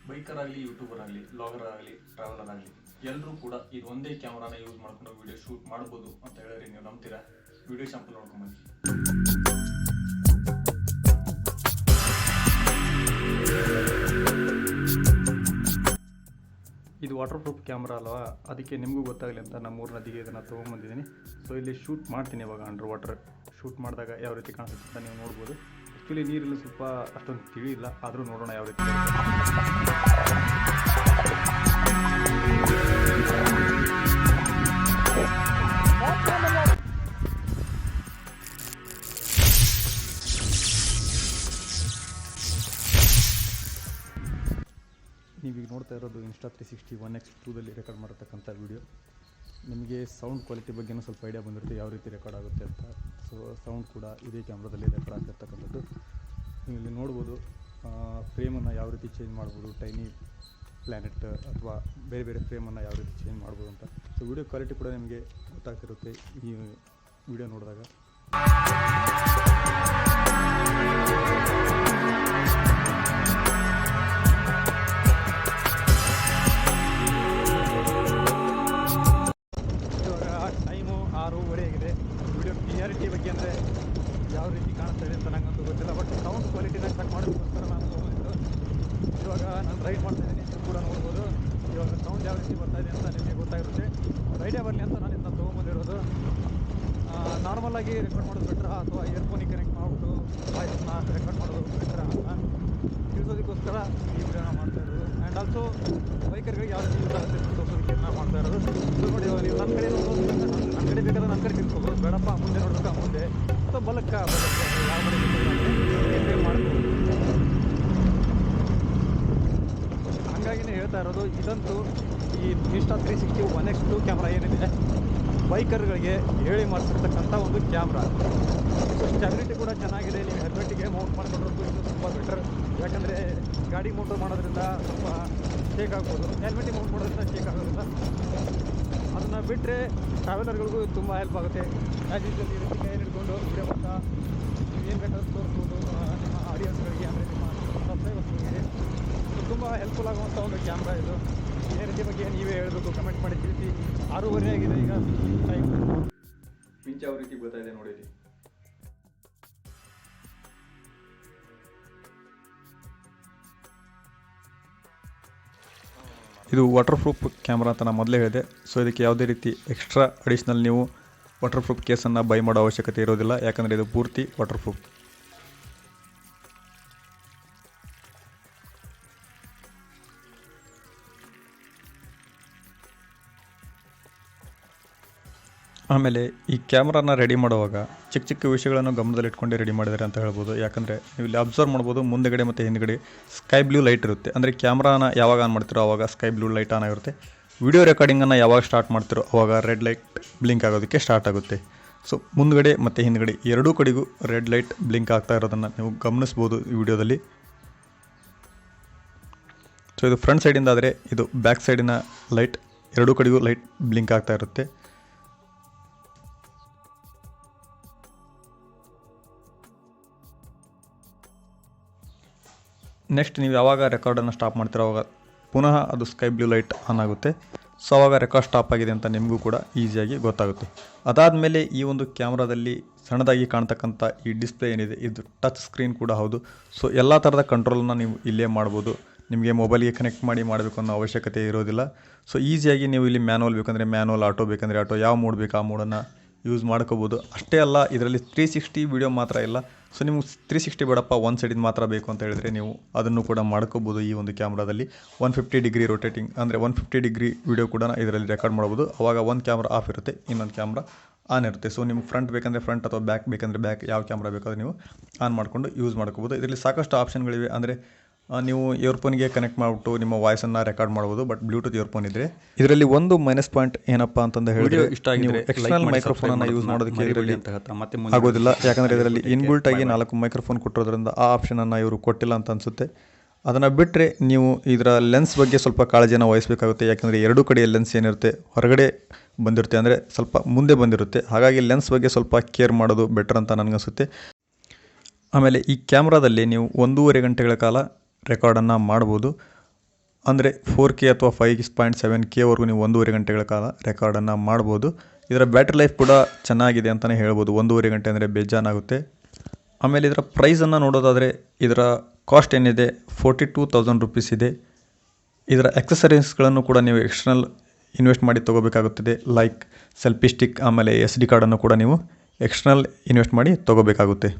Biker ಆಗಲಿ, YouTuber ಆಗಲಿ, blogger ಆಗಲಿ, ಟ್ರಾವೆಲರ್ ಆಗಲಿ, ಎಲ್ಲರೂ ಕೂಡ ಇದು ಒಂದೇ ಕ್ಯಾಮ್ರಾನ ಯೂಸ್ ಮಾಡ್ಕೊಂಡು ವಿಡಿಯೋ ಶೂಟ್ ಮಾಡ್ಬೋದು ಅಂತ ಹೇಳಿದ್ರೆ ನೀವು ನಂಬ್ತೀರಾ? Video sample ನೋಡ್ಕೊಂಬನ್ನಿ. ಇದು ವಾಟರ್ ಪ್ರೂಫ್ ಕ್ಯಾಮ್ರಾ ಅಲ್ವಾ, ಅದಕ್ಕೆ ನಿಮಗೂ ಗೊತ್ತಾಗಲಿ ಅಂತ ನಮ್ಮೂರ ನದಿಗೆ ಇದನ್ನು ತೊಗೊಂಬಂದಿದ್ದೀನಿ. ಸೊ ಇಲ್ಲಿ ಶೂಟ್ ಮಾಡ್ತೀನಿ ಇವಾಗ ಅಂಡರ್ ವಾಟರ್. ಶೂಟ್ ಮಾಡಿದಾಗ ಯಾವ ರೀತಿ ಕಾಣಿಸುತ್ತೆ ಅಂತ ನೀವು ನೋಡ್ಬೋದು. ಆ್ಯಕ್ಚುಲಿ ನೀರಲ್ಲಿ ಸ್ವಲ್ಪ ಅಷ್ಟೊಂದು ತಿಳಿಯಿಲ್ಲ, ಆದರೂ ನೋಡೋಣ ಯಾವ ರೀತಿ. ನೀವೀಗ ನೋಡ್ತಾ ಇರೋದು ಇನ್ಸ್ಟಾ 360 1x2ದಲ್ಲಿ ರೆಕಾರ್ಡ್ ಮಾಡಿರ್ತಕ್ಕಂಥ ವಿಡಿಯೋ. ನಿಮಗೆ ಸೌಂಡ್ ಕ್ವಾಲಿಟಿ ಬಗ್ಗೆನೂ ಸ್ವಲ್ಪ ಐಡಿಯಾ ಬಂದಿರುತ್ತೆ ಯಾವ ರೀತಿ ರೆಕಾರ್ಡ್ ಆಗುತ್ತೆ ಅಂತ. ಸೊ ಸೌಂಡ್ ಕೂಡ ಇದೇ ಕ್ಯಾಮ್ರಾದಲ್ಲಿ ರೆಕಾರ್ಡ್ ಆಗಿರ್ತಕ್ಕಂಥದ್ದು. ನೀವು ಇಲ್ಲಿ ನೋಡ್ಬೋದು ಫ್ರೇಮನ್ನು ಯಾವ ರೀತಿ ಚೇಂಜ್ ಮಾಡ್ಬೋದು, ಟೈನಿ ಪ್ಲ್ಯಾನೆಟ್ ಅಥವಾ ಬೇರೆ ಬೇರೆ ಫ್ರೇಮನ್ನು ಯಾವ ರೀತಿ ಚೇಂಜ್ ಮಾಡ್ಬೋದು ಅಂತ. ಸೊ ವಿಡಿಯೋ ಕ್ವಾಲಿಟಿ ಕೂಡ ನಿಮಗೆ ಗೊತ್ತಾಗ್ತಿರುತ್ತೆ ಈ ವಿಡಿಯೋ ನೋಡಿದಾಗ. ವಿಡಿಯೋ ಕ್ಲಿಯಾರಿಟಿ ಬಗ್ಗೆ ಅಂದರೆ ಯಾವ ರೀತಿ ಕಾಣಿಸ್ತಾ ಇದೆ ಅಂತ ನಂಗಂತೂ ಗೊತ್ತಿಲ್ಲ, ಬಟ್ ಸೌಂಡ್ ಕ್ವಾಲಿಟಿನ ಚೆಕ್ ಮಾಡೋದಕ್ಕೋಸ್ಕರ ನಾನು ತೊಗೊಂಡಿದ್ದು. ಇವಾಗ ನಾನು ರೈಡ್ ಮಾಡ್ತಾಯಿದ್ದೀನಿ, ನೀವು ಕೂಡ ನೋಡ್ಬೋದು. ಇವಾಗ ಸೌಂಡ್ ಯಾವ ರೀತಿ ಬರ್ತಾ ಇದೆ ಅಂತ ನಿಮಗೆ ಗೊತ್ತಾಗಿರುತ್ತೆ. ಐಡಿಯಾ ಬರಲಿ ಅಂತ ನಾನು ಇದನ್ನ ತೊಗೊಂಬಂದಿರೋದು. ನಾರ್ಮಲಾಗಿ ರೆಕಾರ್ಡ್ ಮಾಡೋದು ಬೆಟ್ರಾ ಅಥವಾ ಇಯರ್ಫೋನಿಗೆ ಕನೆಕ್ಟ್ ಮಾಡಿಬಿಟ್ಟು ವಾಯ್ಸನ್ನ ರೆಕಾರ್ಡ್ ಮಾಡೋದು ಬೆಟ್ರಾ ಅಂತ ತಿಳಿಸೋದಕ್ಕೋಸ್ಕರ ಈ ವಿಡಿಯೋನ ಮಾಡ್ತಾ ಇರೋದು. ಆ್ಯಂಡ್ ಆಲ್ಸೋ ಬೈಕರ್ಗಳಿಗೆ ಯಾವ ರೀತಿ ಯೂಸ್ ಆಗುತ್ತೆ ಅಂತ ತೋರಿಸೋದಕ್ಕೆ ನಾನು ಮಾಡ್ತಾ ಇರೋದು. ಸೊ ನೋಡಿ, ನೀವು ನನ್ನ ಕಡೆ ನೋಡೋದು, ನನ್ನ ಕಡೆ ಬೇಕಾದ್ರೆ ನನ್ನ ಕಡೆ ತಿಳ್ಕೊಬೋದು, ಬೇಡಪ್ಪ ಮುಂದೆ ನೋಡ್ಬೇಕಾ ಮುಂದೆ ಅಥವಾ ಬಲಕ್ಕ ಯಾವ ಕಡೆ ಮಾಡ್ಬೋದು. ಹಾಗಾಗಿನೇ ಹೇಳ್ತಾ ಇರೋದು, ಇದಂತೂ ಈ ಇನ್ಸ್ಟಾ 360 1x2 ಕ್ಯಾಮ್ರಾ ಏನಿದೆ ಬೈಕರ್ಗಳಿಗೆ ಹೇಳಿ ಮಾಡಿಸಿರ್ತಕ್ಕಂಥ ಒಂದು ಕ್ಯಾಮ್ರಾ. ಸ್ಟೆಬಿಲಿಟಿ ಕೂಡ ಚೆನ್ನಾಗಿದೆ. ನೀವು ಹೆಲ್ಮೆಟ್ಟಿಗೆ ಮೌಂಟ್ ಮಾಡಿಕೊಂಡ್ರದ್ದು ಇದು ತುಂಬ ಬೆಟರ್. ಯಾಕಂದರೆ ಗಾಡಿ ಮೌಂಟ್ ಮಾಡೋದ್ರಿಂದ ಸ್ವಲ್ಪ ಶೇಕ್ ಆಗ್ಬೋದು, ಹೆಲ್ಮೆಟ್ಟಿಗೆ ಮೌಂಟ್ ಮಾಡೋದ್ರಿಂದ ಶೇಕ್ ಆಗೋದಿಲ್ಲ. ಅದನ್ನು ಬಿಟ್ಟರೆ ಟ್ರಾವೆಲರ್ಗಳಿಗೂ ತುಂಬ ಹೆಲ್ಪ್ ಆಗುತ್ತೆ. ಆ್ಯಸ್ ಯೂಶುವಲ್ ಈ ರೀತಿ ಕೈಯಲ್ಲಿ ಹಿಡ್ಕೊಂಡು ವಿಡಿಯೋ ಮಾಡ್ತಾ ನೀವು ಏನು ಬೇಕಾದ್ರೂ ತೋರಿಸ್ಬೋದು ನಿಮ್ಮ ಆಡಿಯನ್ಸ್ಗಳಿಗೆ, ಅಂದರೆ ನಿಮ್ಮ ಸಬ್ಸ್ಕ್ರೈಬರ್ಸ್ಗಳಿಗೆ. ತುಂಬ ಹೆಲ್ಪ್ಫುಲ್ ಆಗುವಂಥ ಒಂದು ಕ್ಯಾಮ್ರಾ ಇದು. ಇದೇ ರೀತಿ ಬಗ್ಗೆ ನೀವೇ ಹೇಳಬೇಕು, ಕಮೆಂಟ್ ಮಾಡಿ ತಿಳಿಸಿ. 6:30 ಆಗಿದೆ ಈಗ ಟೈಮ್. ಮಿಂಚು ಯಾವ ರೀತಿ ಗೊತ್ತಾಯಿದೆ ನೋಡಿ. ಇದು ವಾಟರ್ ಪ್ರೂಫ್ ಕ್ಯಾಮ್ರಾ ಅಂತ ನಾನು ಮೊದಲೇ ಹೇಳಿದೆ. ಸೊ ಇದಕ್ಕೆ ಯಾವುದೇ ರೀತಿ ಎಕ್ಸ್ಟ್ರಾ ಅಡಿಷ್ನಲ್ ನೀವು ವಾಟರ್ ಪ್ರೂಫ್ ಕೇಸನ್ನು ಬೈ ಮಾಡೋ ಅವಶ್ಯಕತೆ ಇರೋದಿಲ್ಲ, ಯಾಕಂದರೆ ಇದು ಪೂರ್ತಿ ವಾಟರ್ ಪ್ರೂಫ್. ಆಮೇಲೆ ಈ ಕ್ಯಾಮ್ರಾನ ರೆಡಿ ಮಾಡುವಾಗ ಚಿಕ್ಕ ಚಿಕ್ಕ ವಿಷಯಗಳನ್ನು ಗಮನದಲ್ಲಿಟ್ಕೊಂಡು ರೆಡಿ ಮಾಡಿದ್ದಾರೆ ಅಂತ ಹೇಳ್ಬೋದು. ಯಾಕಂದರೆ ನೀವು ಇಲ್ಲಿ ಅಬ್ಸರ್ವ್ ಮಾಡ್ಬೋದು, ಮುಂದೆಗಡೆ ಮತ್ತು ಹಿಂದುಗಡೆ ಸ್ಕೈ ಬ್ಲೂ ಲೈಟ್ ಇರುತ್ತೆ. ಅಂದರೆ ಕ್ಯಾಮ್ರಾನ ಯಾವಾಗ ಆನ್ ಮಾಡ್ತಿರೋ ಆವಾಗ ಸ್ಕೈ ಬ್ಲೂ ಲೈಟ್ ಆನ್ ಆಗಿರುತ್ತೆ. ವಿಡಿಯೋ ರೆಕಾರ್ಡಿಂಗನ್ನು ಯಾವಾಗ ಸ್ಟಾರ್ಟ್ ಮಾಡ್ತಿರೋ ಆವಾಗ ರೆಡ್ ಲೈಟ್ ಬ್ಲಿಂಕ್ ಆಗೋದಕ್ಕೆ ಸ್ಟಾರ್ಟ್ ಆಗುತ್ತೆ. ಸೊ ಮುಂದುಗಡೆ ಮತ್ತು ಹಿಂದುಗಡೆ ಎರಡೂ ಕಡೆಗೂ ರೆಡ್ ಲೈಟ್ ಬ್ಲಿಂಕ್ ಆಗ್ತಾ ಇರೋದನ್ನು ನೀವು ಗಮನಿಸ್ಬೋದು ಈ ವಿಡಿಯೋದಲ್ಲಿ. ಸೊ ಇದು ಫ್ರಂಟ್ ಸೈಡಿಂದ ಆದರೆ ಇದು ಬ್ಯಾಕ್ ಸೈಡಿನ ಲೈಟ್, ಎರಡೂ ಕಡೆಗೂ ಲೈಟ್ ಬ್ಲಿಂಕ್ ಆಗ್ತಾ ಇರುತ್ತೆ. ನೆಕ್ಸ್ಟ್ ನೀವು ಯಾವಾಗ ರೆಕಾರ್ಡನ್ನು ಸ್ಟಾಪ್ ಮಾಡ್ತೀರೋ ಆವಾಗ ಪುನಃ ಅದು ಸ್ಕೈ ಬ್ಲೂ ಲೈಟ್ ಆನ್ ಆಗುತ್ತೆ. ಸೊ ಆವಾಗ ರೆಕಾರ್ಡ್ ಸ್ಟಾಪ್ ಆಗಿದೆ ಅಂತ ನಿಮಗೂ ಕೂಡ ಈಸಿಯಾಗಿ ಗೊತ್ತಾಗುತ್ತೆ. ಅದಾದಮೇಲೆ ಈ ಒಂದು ಕ್ಯಾಮ್ರಾದಲ್ಲಿ ಸಣ್ಣದಾಗಿ ಕಾಣ್ತಕ್ಕಂಥ ಈ ಡಿಸ್ಪ್ಲೇ ಏನಿದೆ ಇದು ಟಚ್ ಸ್ಕ್ರೀನ್ ಕೂಡ ಹೌದು. ಸೊ ಎಲ್ಲ ಥರದ ಕಂಟ್ರೋಲನ್ನ ನೀವು ಇಲ್ಲೇ ಮಾಡ್ಬೋದು. ನಿಮಗೆ ಮೊಬೈಲ್ಗೆ ಕನೆಕ್ಟ್ ಮಾಡಿ ಮಾಡಬೇಕು ಅನ್ನೋ ಅವಶ್ಯಕತೆ ಇರೋದಿಲ್ಲ. ಸೊ ಈಸಿಯಾಗಿ ನೀವು ಇಲ್ಲಿ ಮ್ಯಾನುವಲ್ ಬೇಕಂದರೆ ಮ್ಯಾನುವಲ್, ಆಟೋ ಬೇಕಂದರೆ ಆಟೋ, ಯಾವ ಮೋಡ್ ಬೇಕು ಆ ಮೋಡನ್ನು ಯೂಸ್ ಮಾಡ್ಕೋಬೋದು. ಅಷ್ಟೇ ಅಲ್ಲ, ಇದರಲ್ಲಿ 360 ವಿಡಿಯೋ ಮಾತ್ರ ಇಲ್ಲ. ಸೊ ನಿಮ್ಗೆ 360 ಬೇಡಪ್ಪ, ಒನ್ ಸೈಡಿಂದ ಮಾತ್ರ ಬೇಕು ಅಂತ ಹೇಳಿದ್ರೆ ನೀವು ಅದನ್ನು ಕೂಡ ಮಾಡ್ಕೋಬೋದು. ಈ ಒಂದು ಕ್ಯಾಮ್ರಾದಲ್ಲಿ 150 ಡಿಗ್ರಿ ರೊಟೇಟಿಂಗ್, ಅಂದರೆ 150 ಡಿಗ್ರಿ ವಿಡಿಯೋ ಕೂಡ ಇದರಲ್ಲಿ ರೆಕಾರ್ಡ್ ಮಾಡ್ಬೋದು. ಆವಾಗ ಒಂದು ಕ್ಯಾಮ್ರಾ ಆಫ್ ಇರುತ್ತೆ, ಇನ್ನೊಂದು ಕ್ಯಾಮ್ರಾ ಆನ್ ಇರುತ್ತೆ. ಸೊ ನಿಮ್ಗೆ ಫ್ರಂಟ್ ಬೇಕಂದರೆ ಫ್ರಂಟ್ ಅಥವಾ ಬ್ಯಾಕ್ ಬೇಕಂದರೆ ಬ್ಯಾಕ್, ಯಾವ ಕ್ಯಾಮ್ರಾ ಬೇಕಾದ್ರೆ ನೀವು ಆನ್ ಮಾಡಿಕೊಂಡು ಯೂಸ್ ಮಾಡ್ಕೋಬೋದು. ಇದರಲ್ಲಿ ಸಾಕಷ್ಟು ಆಪ್ಷನ್ಗಳಿವೆ. ಅಂದರೆ ನೀವು ಇಯರ್ಫೋನ್ಗೆ ಕನೆಕ್ಟ್ ಮಾಡಿಬಿಟ್ಟು ನಿಮ್ಮ ವಾಯ್ಸನ್ನು ರೆಕಾರ್ಡ್ ಮಾಡ್ಬೋದು, ಬಟ್ ಬ್ಲೂಟೂತ್ ಇಯರ್ಫೋನ್ ಇದ್ದರೆ. ಇದರಲ್ಲಿ ಒಂದು ಮೈನಸ್ ಪಾಯಿಂಟ್ ಏನಪ್ಪ ಅಂತಂದು ಹೇಳಿದ್ರೆ, ಇಷ್ಟ ಆಗಿದೆ ಎಕ್ಸ್ಟರ್ನಲ್ ಮೈಕ್ರೋಫೋನನ್ನು ಯೂಸ್ ಮಾಡೋದಕ್ಕೆ ಇದರಲ್ಲಿ ಆಗೋದಿಲ್ಲ. ಯಾಕಂದರೆ ಇದರಲ್ಲಿ ಇನ್ಬಿಲ್ಟ್ ಆಗಿ 4 ಮೈಕ್ರೋಫೋನ್ ಕೊಟ್ಟಿರೋದ್ರಿಂದ ಆ ಆಪ್ಷನನ್ನು ಇವರು ಕೊಟ್ಟಿಲ್ಲ ಅಂತ ಅನಿಸುತ್ತೆ. ಅದನ್ನು ಬಿಟ್ಟರೆ ನೀವು ಇದರ ಲೆನ್ಸ್ ಬಗ್ಗೆ ಸ್ವಲ್ಪ ಕಾಳಜಿಯನ್ನು ವಹಿಸಬೇಕಾಗುತ್ತೆ. ಯಾಕಂದರೆ ಎರಡೂ ಕಡೆಯ ಲೆನ್ಸ್ ಏನಿರುತ್ತೆ ಹೊರಗಡೆ ಬಂದಿರುತ್ತೆ, ಅಂದರೆ ಸ್ವಲ್ಪ ಮುಂದೆ ಬಂದಿರುತ್ತೆ. ಹಾಗಾಗಿ ಲೆನ್ಸ್ ಬಗ್ಗೆ ಸ್ವಲ್ಪ ಕೇರ್ ಮಾಡೋದು ಬೆಟರ್ ಅಂತ ನನಗನ್ಸುತ್ತೆ. ಆಮೇಲೆ ಈ ಕ್ಯಾಮ್ರಾದಲ್ಲಿ ನೀವು 1.5 ಗಂಟೆಗಳ ಕಾಲ ರೆಕಾರ್ಡನ್ನು ಮಾಡ್ಬೋದು. ಅಂದರೆ 4K ಅಥವಾ 5.7Kವರೆಗೂ ನೀವು 1.5 ಗಂಟೆಗಳ ಕಾಲ ರೆಕಾರ್ಡನ್ನು ಮಾಡ್ಬೋದು. ಇದರ ಬ್ಯಾಟ್ರಿ ಲೈಫ್ ಕೂಡ ಚೆನ್ನಾಗಿದೆ ಅಂತಲೇ ಹೇಳ್ಬೋದು. 1.5 ಗಂಟೆ ಅಂದರೆ ಬೇಜಾನಾಗುತ್ತೆ. ಆಮೇಲೆ ಇದರ ಪ್ರೈಸನ್ನು ನೋಡೋದಾದರೆ ಇದರ ಕಾಸ್ಟ್ ಏನಿದೆ 42,000 ರುಪೀಸ್ ಇದೆ. ಇದರ ಎಕ್ಸಸರೀಸ್ಗಳನ್ನು ಕೂಡ ನೀವು ಎಕ್ಸ್ಟರ್ನಲ್ ಇನ್ವೆಸ್ಟ್ ಮಾಡಿ ತೊಗೋಬೇಕಾಗುತ್ತದೆ. ಲೈಕ್ ಸೆಲ್ಫಿ ಸ್ಟಿಕ್, ಆಮೇಲೆ SD ಕಾರ್ಡನ್ನು ಕೂಡ ನೀವು ಎಕ್ಸ್ಟರ್ನಲ್ ಇನ್ವೆಸ್ಟ್ ಮಾಡಿ ತೊಗೋಬೇಕಾಗುತ್ತೆ.